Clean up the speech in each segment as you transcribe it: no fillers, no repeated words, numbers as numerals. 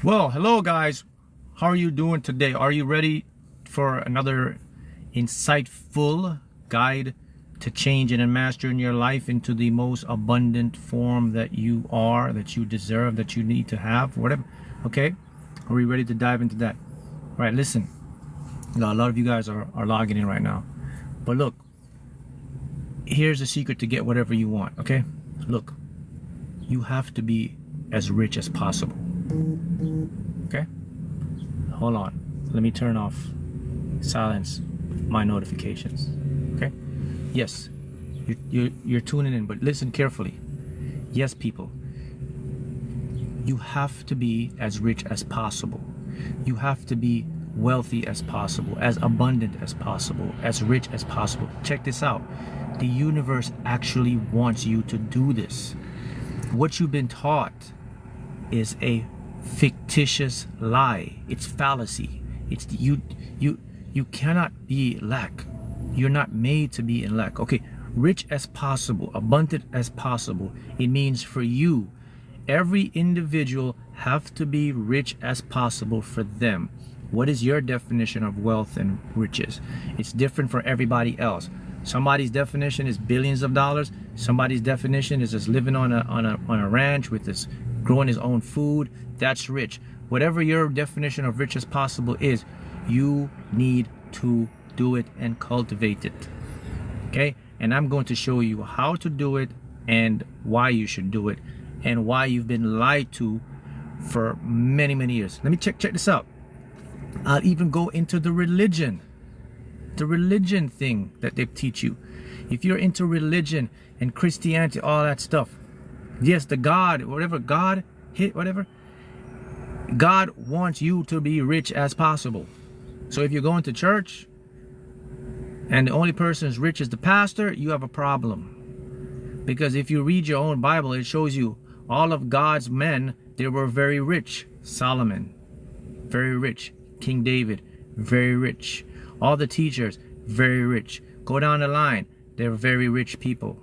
Well, hello guys. How are you doing today? Are you ready for another insightful guide to changing and mastering your life into the most abundant form that you are, that you deserve, that you need to have, whatever? Okay, are we ready to dive into that? All right, listen, a lot of you guys are logging in right now, but look, here's the secret to get whatever you want. Okay, look, you have to be as rich as possible. Okay, hold on, let me turn off, silence my notifications. Okay, yes, you're tuning in, but listen carefully. Yes, people, you have to be as rich as possible. You have to be wealthy as possible, as abundant as possible, as rich as possible. Check this out. The universe actually wants you to do this. What you've been taught is a fictitious lie. It's fallacy. It's you cannot be lack. You're not made to be in lack. Okay, rich as possible, abundant as possible. It means for you, every individual have to be rich as possible for them. What is your definition of wealth and riches? It's different for everybody else. Somebody's definition is billions of dollars. Somebody's definition is just living on a ranch with this, growing his own food. That's rich. Whatever your definition of rich as possible is, you need to do it and cultivate it. Okay? And I'm going to show you how to do it and why you should do it and why you've been lied to for many, many years. Let me check this out. I'll even go into the religion thing that they teach you. If you're into religion and Christianity, all that stuff, yes, the God, whatever God hit, whatever, God wants you to be rich as possible. So if you're going to church and the only person who's rich is the pastor, you have a problem. Because if you read your own Bible, it shows you all of God's men, they were very rich. Solomon, very rich. King David, very rich. All the teachers, very rich. Go down the line, they're very rich people.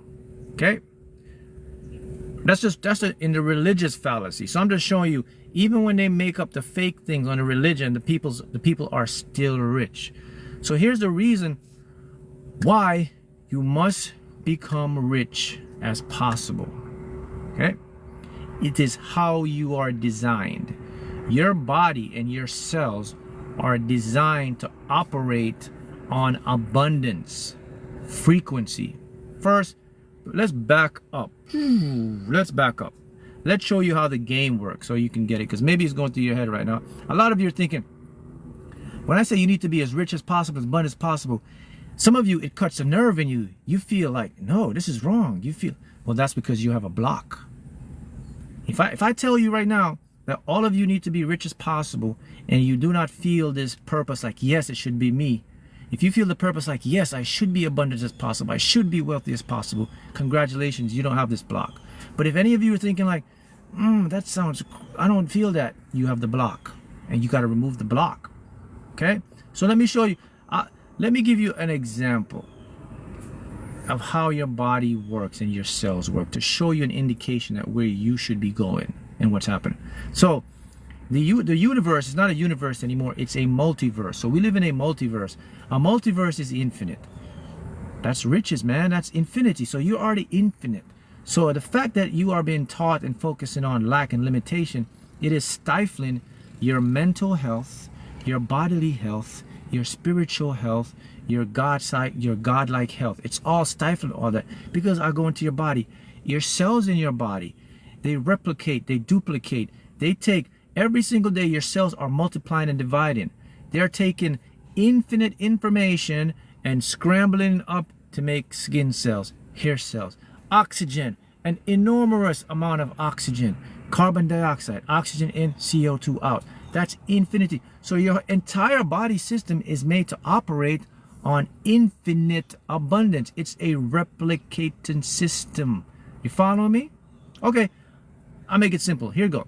Okay? That's in the religious fallacy. So I'm just showing you, even when they make up the fake things on the religion, the people are still rich. So here's the reason why you must become rich as possible. Okay? It is how you are designed. Your body and your cells are designed to operate on abundance, frequency. First, let's back up. Let's back up. Let's show you how the game works so you can get it, because maybe it's going through your head right now. A lot of you are thinking, when I say you need to be as rich as possible, as abundant as possible, some of you, it cuts a nerve in you. You feel like, no, this is wrong. You feel, well, that's because you have a block. If I tell you right now that all of you need to be rich as possible, and you do not feel this purpose like, yes, it should be me. If you feel the purpose like, yes, I should be abundant as possible, I should be wealthy as possible, congratulations, you don't have this block. But if any of you are thinking like, that sounds, I don't feel that, you have the block, and you got to remove the block. Okay? So let me show you, let me give you an example of how your body works and your cells work, to show you an indication that where you should be going and what's happening. So the universe is not a universe anymore, it's a multiverse. So we live in a multiverse. A multiverse is infinite. That's riches, man. That's infinity. So you're already infinite. So the fact that you are being taught and focusing on lack and limitation, it is stifling your mental health, your bodily health, your spiritual health, your godlike health. It's all stifling all that, because I go into your body. Your cells in your body, they replicate, they duplicate, they take every single day. Your cells are multiplying and dividing. They're taking infinite information and scrambling up to make skin cells, hair cells, oxygen, an enormous amount of oxygen, carbon dioxide, oxygen in, CO2 out. That's infinity. So your entire body system is made to operate on infinite abundance. It's a replicating system. You follow me? Okay, I'll make it simple. Here you go.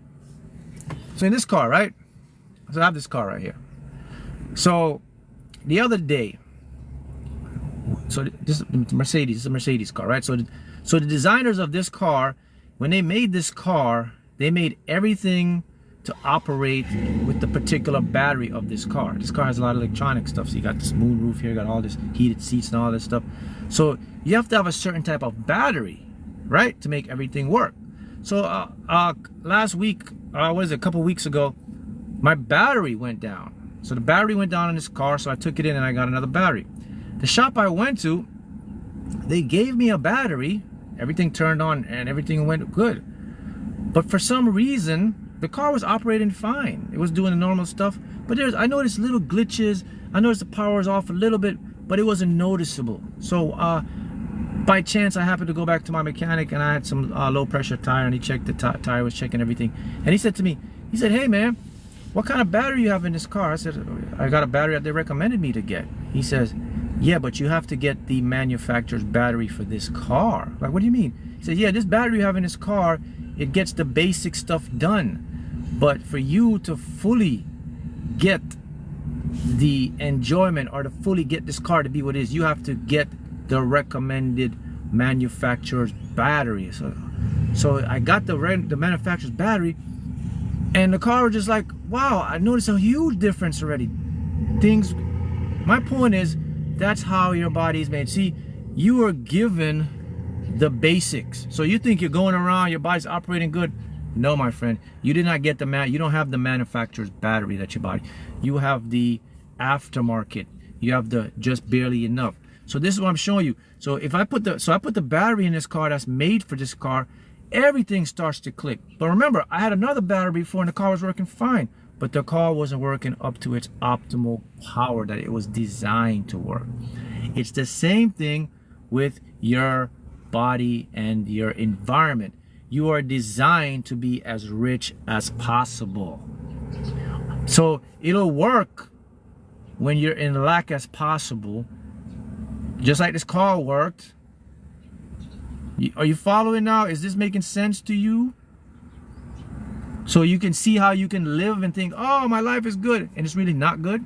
So in this car, right? So I have this car right here. So the other day, so this is Mercedes, it's a Mercedes car, right? So the designers of this car, when they made this car, they made everything to operate with the particular battery of this car. This car has a lot of electronic stuff. So you got this moon roof here, got all this heated seats and all this stuff. So you have to have a certain type of battery, right, to make everything work. So last week, what is it, a couple weeks ago, my battery went down. So the battery went down in this car, so I took it in and I got another battery. The shop I went to, they gave me a battery, everything turned on and everything went good. But for some reason, the car was operating fine. It was doing the normal stuff, but I noticed little glitches. I noticed the power was off a little bit, but it wasn't noticeable. So by chance, I happened to go back to my mechanic and I had some low pressure tire, and he checked the tire, was checking everything. And he said to me, he said, "Hey man, what kind of battery you have in this car?" I said, "I got a battery that they recommended me to get." He says, "Yeah, but you have to get the manufacturer's battery for this car." Like, what do you mean? He said, "Yeah, this battery you have in this car, it gets the basic stuff done. But for you to fully get the enjoyment or to fully get this car to be what it is, you have to get the recommended manufacturer's battery." So I got the manufacturer's battery, and the car was just like, wow, I noticed a huge difference already. My point is, that's how your body is made. See, you are given the basics. So you think you're going around, your body's operating good. No, my friend, you did not get you don't have the manufacturer's battery that your body. You have the aftermarket. You have the just barely enough. So this is what I'm showing you. So if I put the battery in this car that's made for this car, everything starts to click. But remember, I had another battery before and the car was working fine, but the car wasn't working up to its optimal power that it was designed to work. It's the same thing with your body and your environment. You are designed to be as rich as possible. So it'll work when you're in lack as possible, just like this car worked. Are you following now? Is this making sense to you? So you can see how you can live and think, oh, my life is good, and it's really not good.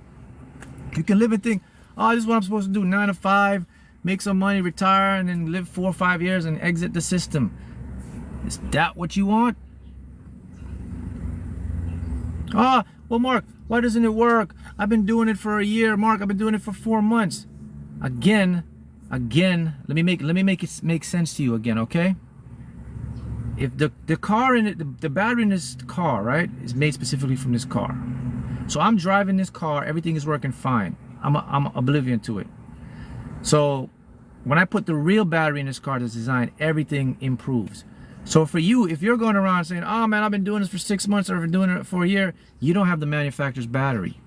You can live and think, oh, this is what I'm supposed to do, 9 to 5, make some money, retire, and then live 4 or 5 years and exit the system. Is that what you want? Ah, well, Mark, why doesn't it work? I've been doing it for a year. Mark, I've been doing it for 4 months. Again, let me make it make sense to you again, okay? If the car in it, the battery in this car, right, is made specifically from this car. So I'm driving this car, everything is working fine. I'm oblivion to it. So when I put the real battery in this car that's designed, everything improves. So for you, if you're going around saying, oh man, I've been doing this for 6 months or I've been doing it for a year, you don't have the manufacturer's battery.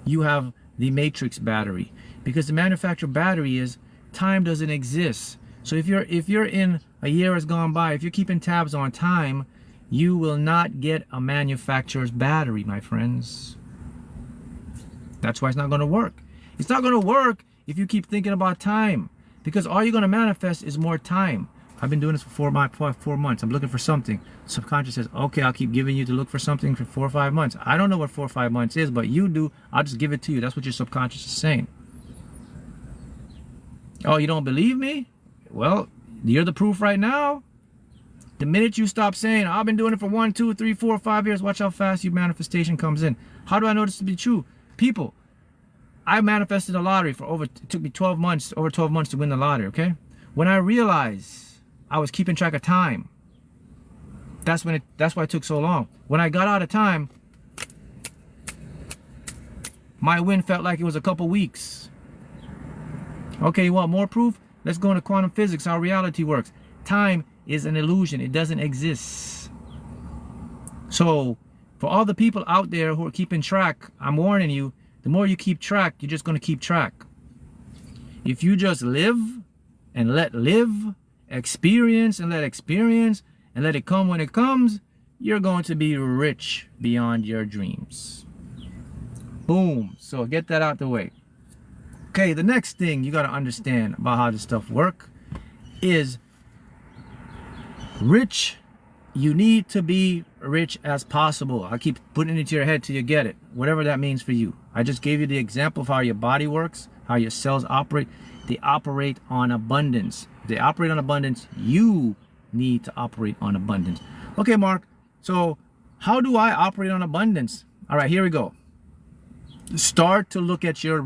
You have the matrix battery, because the manufacturer battery is time doesn't exist. So if you're in a year has gone by, if you're keeping tabs on time, you will not get a manufacturer's battery, my friends. That's why it's not going to work. It's not going to work if you keep thinking about time, because all you're going to manifest is more time. I've been doing this for 4 months. I'm looking for something. Subconscious says, okay, I'll keep giving you to look for something for 4 or 5 months. I don't know what 4 or 5 months is, but you do. I'll just give it to you. That's what your subconscious is saying. Oh, you don't believe me? Well, you're the proof right now. The minute you stop saying, I've been doing it for 1, 2, 3, 4, 5 years, watch how fast your manifestation comes in. How do I know this to be true? People, I manifested a lottery for it took me 12 months, over 12 months to win the lottery, okay? When I realized I was keeping track of time, that's why it took so long. When I got out of time, my win felt like it was a couple weeks. Okay, you want more proof? Let's go into quantum physics, how reality works. Time is an illusion. It doesn't exist. So for all the people out there who are keeping track, I'm warning you, the more you keep track, you're just going to keep track. If you just live and let live, experience and let experience, and let it come when it comes, you're going to be rich beyond your dreams. Boom. So get that out the way. Okay, the next thing you got to understand about how this stuff works is rich. You need to be rich as possible. I keep putting it into your head till you get it, whatever that means for you. I just gave you the example of how your body works, how your cells operate. They operate on abundance. If they operate on abundance, you need to operate on abundance. Okay, Mark, so how do I operate on abundance? All right, here we go. Start to look at your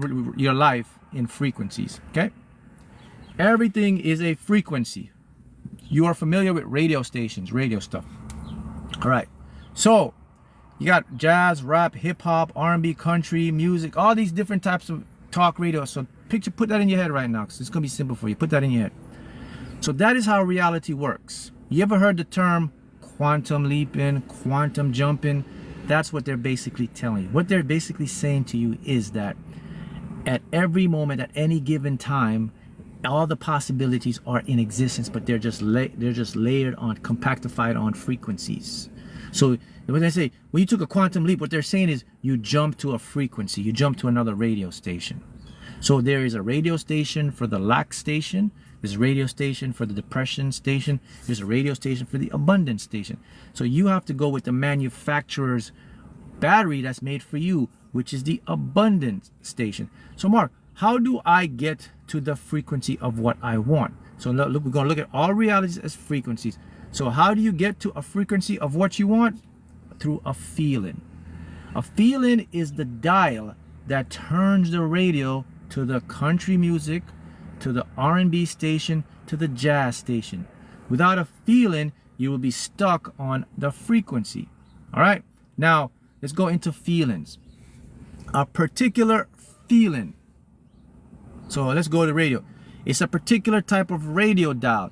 life in frequencies, okay? Everything is a frequency. You are familiar with radio stations, radio stuff. All right, so you got jazz, rap, hip hop, R&B, country, music, all these different types of talk radio. So put that in your head right now, because it's gonna be simple for you. Put that in your head. So that is how reality works. You ever heard the term quantum leaping, quantum jumping? That's what they're basically telling you. What they're basically saying to you is that at every moment, at any given time, all the possibilities are in existence, but they're just layered on, compactified on frequencies. So when they say, when you took a quantum leap, what they're saying is you jump to a frequency, you jump to another radio station. So there is a radio station for the lack station, there's a radio station for the depression station, there's a radio station for the abundance station. So you have to go with the manufacturer's battery that's made for you, which is the abundance station. So Mark, how do I get to the frequency of what I want? So look, we're going to look at all realities as frequencies. So how do you get to a frequency of what you want? Through a feeling. A feeling is the dial that turns the radio to the country music, to the R&B station, to the jazz station. Without a feeling, you will be stuck on the frequency. All right, now let's go into feelings. A particular feeling. So let's go to radio. It's a particular type of radio dial.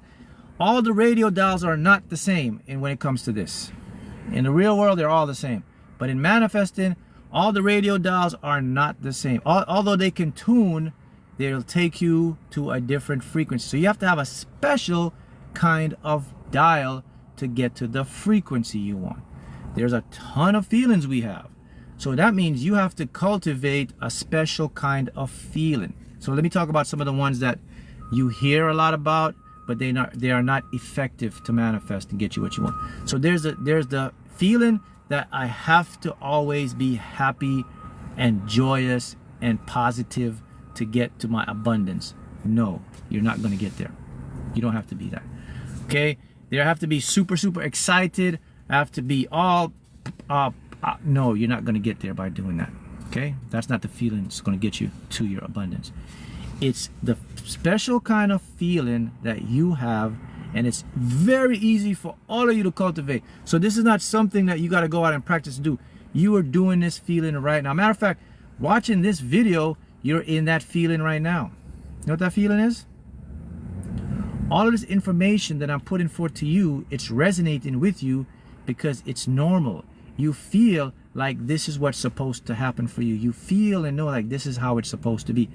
All the radio dials are not the same when it comes to this. In the real world, they're all the same. But in manifesting, all the radio dials are not the same. Although they can tune, they'll take you to a different frequency. So you have to have a special kind of dial to get to the frequency you want. There's a ton of feelings we have. So that means you have to cultivate a special kind of feeling. So let me talk about some of the ones that you hear a lot about, but they are not effective to manifest and get you what you want. So there's the feeling that I have to always be happy and joyous and positive to get to my abundance. No, you're not going to get there. You don't have to be that. Okay? There have to be super excited. I have to be all no, you're not going to get there by doing that. Okay? That's not the feeling that's going to get you to your abundance. It's the special kind of feeling that you have, and it's very easy for all of you to cultivate. So this is not something that you got to go out and practice to do. You are doing this feeling right now. Matter of fact, watching this video, you're in that feeling right now. You know what that feeling is? All of this information that I'm putting forth to you, it's resonating with you because it's normal. You feel like this is what's supposed to happen for you. You feel and know like this is how it's supposed to be.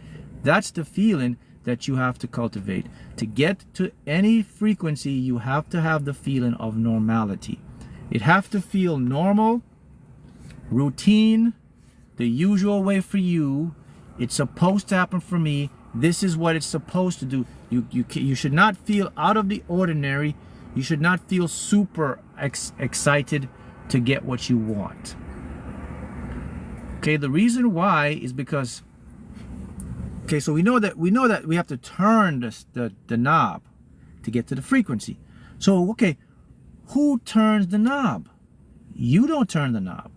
That's the feeling that you have to cultivate. To get to any frequency, you have to have the feeling of normality. It have to feel normal, routine, the usual way for you. It's supposed to happen for me. This is what it's supposed to do. You should not feel out of the ordinary. You should not feel super excited to get what you want. Okay, the reason why is because, okay, so we know that we have to turn the knob to get to the frequency. So, okay, who turns the knob? You don't turn the knob.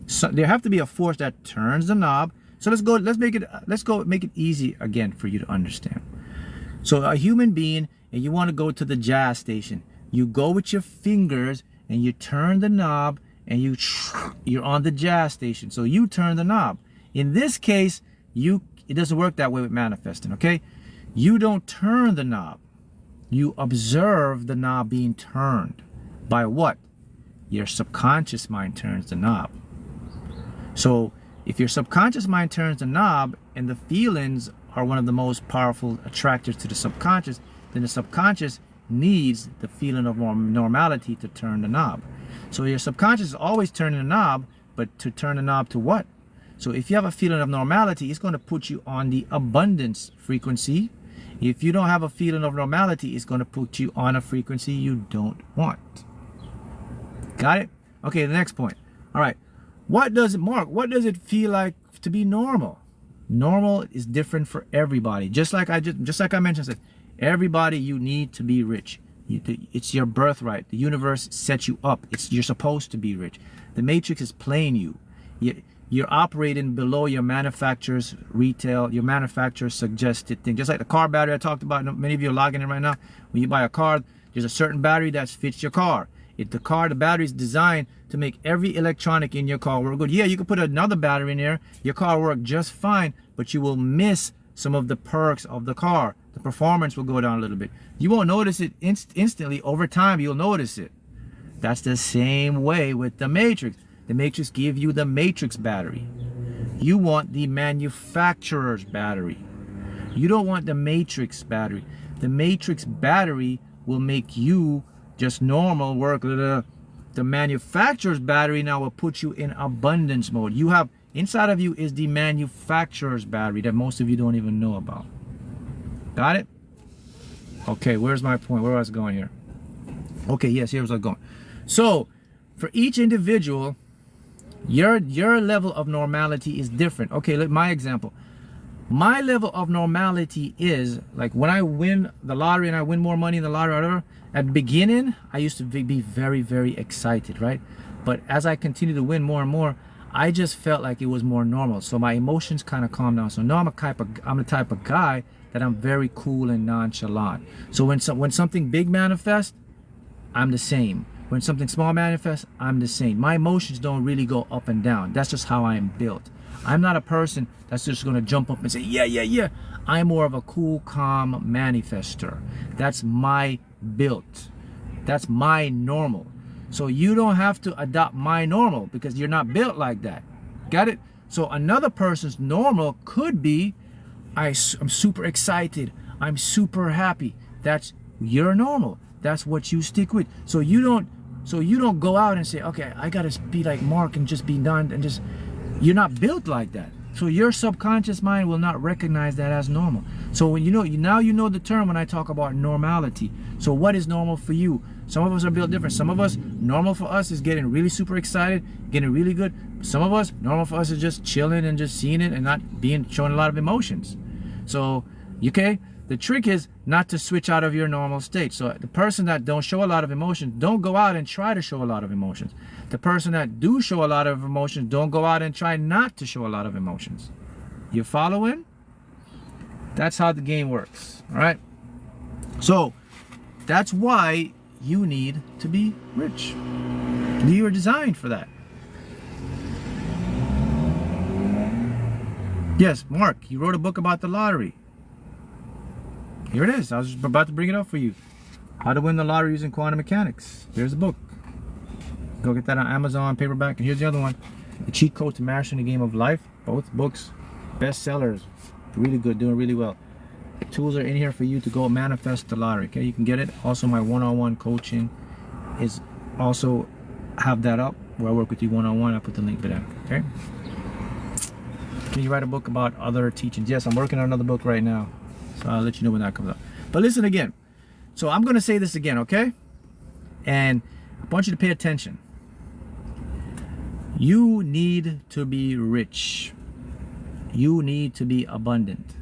So there have to be a force that turns the knob. So let's make it easy again for you to understand. So a human being, and you want to go to the jazz station. You go with your fingers and you turn the knob, and you're on the jazz station. So you turn the knob. In this case, it doesn't work that way with manifesting, okay? You don't turn the knob. You observe the knob being turned. By what? Your subconscious mind turns the knob. So if your subconscious mind turns the knob, and the feelings are one of the most powerful attractors to the subconscious, then the subconscious needs the feeling of normality to turn the knob. So your subconscious is always turning the knob, but to turn the knob to what? So if you have a feeling of normality, it's going to put you on the abundance frequency. If you don't have a feeling of normality, it's going to put you on a frequency you don't want. Got it? Okay, the next point. All right. What does it feel like to be normal? Normal is different for everybody. Just like I mentioned, everybody, you need to be rich. It's your birthright. The universe sets you up. You're supposed to be rich. The matrix is playing you. You're operating below your manufacturer's retail, your manufacturer's suggested thing. Just like the car battery I talked about. Many of you are logging in right now. When you buy a car, there's a certain battery that fits your car. If the battery is designed to make every electronic in your car work good. Yeah, you can put another battery in there. Your car will work just fine, but you will miss some of the perks of the car. The performance will go down a little bit. You won't notice it instantly. Over time, you'll notice it. That's the same way with the matrix. The matrix gives you the matrix battery. You want the manufacturer's battery. You don't want the matrix battery. The matrix battery will make you just normal work. The manufacturer's battery now will put you in abundance mode. You have inside of you is the manufacturer's battery that most of you don't even know about. Got it? Okay, where's my point? Where was I going here? Okay, yes, here's where I was going. So for each individual, your level of normality is different. Okay, look, my example. My level of normality is like when I win the lottery and I win more money in the lottery or whatever, at the beginning, I used to be very, very excited, right? But as I continue to win more and more, I just felt like it was more normal. So my emotions kind of calmed down. So now I'm the type of guy that I'm very cool and nonchalant. So when something big manifests, I'm the same. When something small manifests, I'm the same. My emotions don't really go up and down. That's just how I am built. I'm not a person that's just gonna jump up and say, yeah, yeah, yeah. I'm more of a cool, calm manifester. That's my built. That's my normal. So you don't have to adopt my normal because you're not built like that. Got it? So another person's normal could be, I'm super excited. I'm super happy. That's your normal. That's what you stick with. So you don't go out and say, okay, I gotta be like Mark and just be done and just, you're not built like that. So your subconscious mind will not recognize that as normal. So when now you know the term when I talk about normality. So what is normal for you? Some of us are built different. Some of us, normal for us is getting really super excited, getting really good. Some of us, normal for us is just chilling and just seeing it and not showing a lot of emotions. So, okay, the trick is not to switch out of your normal state. So the person that don't show a lot of emotions, don't go out and try to show a lot of emotions. The person that do show a lot of emotions, don't go out and try not to show a lot of emotions. You following? That's how the game works, all right? So that's why you need to be rich. You were designed for that. Yes, Mark, you wrote a book about the lottery. Here it is. I was about to bring it up for you. How to win the lottery using quantum mechanics. Here's the book. Go get that on Amazon, paperback. And here's the other one. The Cheat Code to Mastering the Game of Life. Both books, bestsellers. Really good, doing really well. Tools are in here for you to go manifest the lottery. Okay, you can get it. Also, my one-on-one coaching is also have that up where I work with you one-on-one. I put the link for that. Okay. Can you write a book about other teachings? Yes, I'm working on another book right now. So I'll let you know when that comes up. But listen again. So I'm going to say this again, okay? And I want you to pay attention. You need to be rich. You need to be abundant.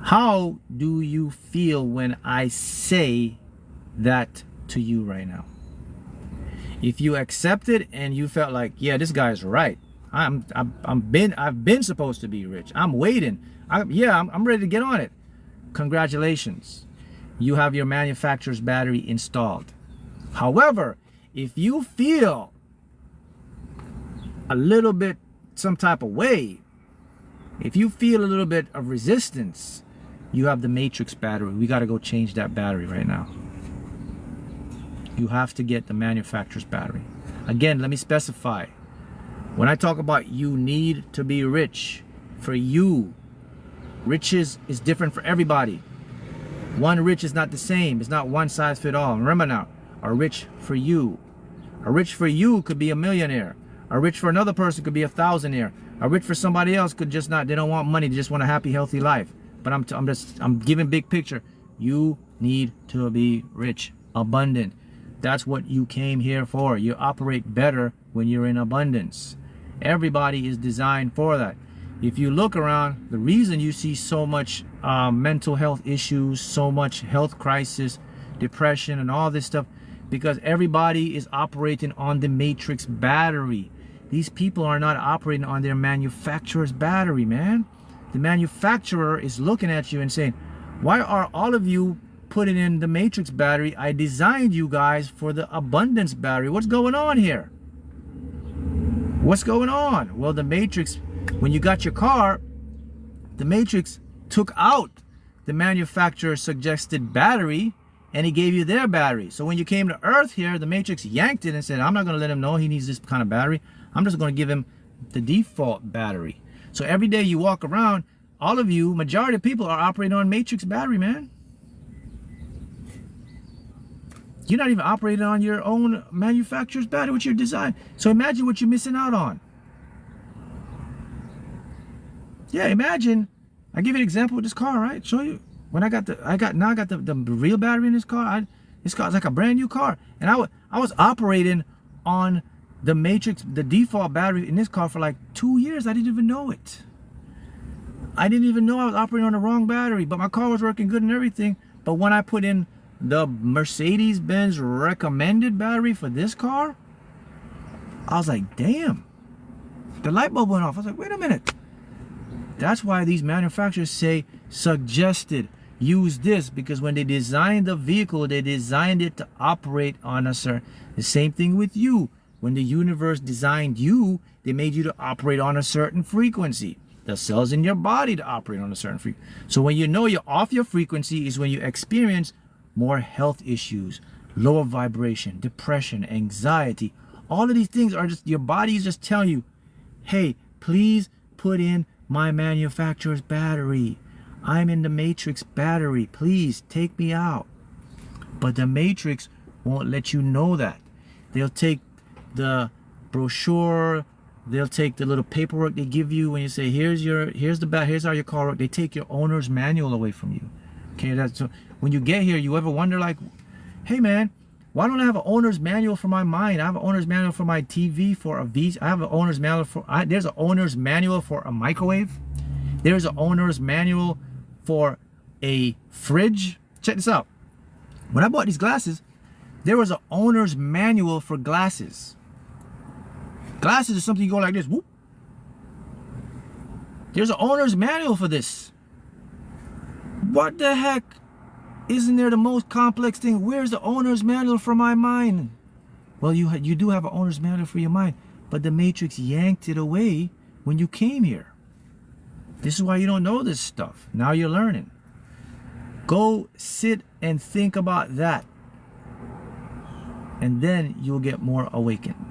How do you feel when I say that to you right now? If you accept it and you felt like, yeah, this guy's right. I've been supposed to be rich. I'm waiting. I'm ready to get on it. Congratulations. You have your manufacturer's battery installed. However, if you feel a little bit some type of way, if you feel a little bit of resistance, you have the matrix battery. We got to go change that battery right now. You have to get the manufacturer's battery. Again, let me specify. When I talk about you need to be rich, for you, riches is different for everybody. One rich is not the same. It's not one size fit all. Remember now, a rich for you. A rich for you could be a millionaire. A rich for another person could be a thousandaire. A rich for somebody else could just not, they don't want money, they just want a happy, healthy life. But I'm giving big picture. You need to be rich, abundant. That's what you came here for. You operate better when you're in abundance. Everybody is designed for that. If you look around, the reason you see so much mental health issues, so much health crisis, depression and all this stuff, because everybody is operating on the matrix battery. These people are not operating on their manufacturer's battery, man. The manufacturer is looking at you and saying, why are all of you putting in the matrix battery? I designed you guys for the abundance battery. What's going on here? What's going on? Well, the matrix, when you got your car, the matrix took out the manufacturer's suggested battery and he gave you their battery. So when you came to Earth here, the matrix yanked it and said, I'm not going to let him know he needs this kind of battery. I'm just going to give him the default battery. So every day you walk around, all of you, majority of people are operating on matrix battery, man. You're not even operating on your own manufacturer's battery, which you're designed. So imagine what you're missing out on. Yeah, imagine. I give you an example with this car, right? Show you. When I got the real battery in this car. This car is like a brand new car, and I was operating on the matrix, the default battery in this car for like 2 years. I didn't even know it. I didn't even know I was operating on the wrong battery, but my car was working good and everything. But when I put in the Mercedes-Benz recommended battery for this car, I was like, damn, the light bulb went off. I was like, wait a minute. That's why these manufacturers say suggested, use this, because when they designed the vehicle, they designed it to operate on a certain, the same thing with you. When the universe designed you, they made you to operate on a certain frequency. The cells in your body to operate on a certain frequency. So when you know you're off your frequency is when you experience more health issues, lower vibration, depression, anxiety. All of these things are just, your body is just telling you, hey, please put in my manufacturer's battery. I'm in the matrix battery. Please take me out. But the matrix won't let you know that. They'll take the brochure, they'll take the little paperwork they give you when you say, here's how your car works. They take your owner's manual away from you. Okay, that's so when you get here, you ever wonder like, hey man, why don't I have an owner's manual for my mind? I have an owner's manual for my TV, for a V. I have an owner's manual for, there's an owner's manual for a microwave. There's an owner's manual for a fridge. Check this out. When I bought these glasses, there was an owner's manual for glasses. Glasses is something you go like this. Whoop. There's an owner's manual for this. What the heck? Isn't there the most complex thing? Where's the owner's manual for my mind? Well, you do have an owner's manual for your mind, but the matrix yanked it away when you came here. This is why you don't know this stuff. Now you're learning. Go sit and think about that, and then you'll get more awakened.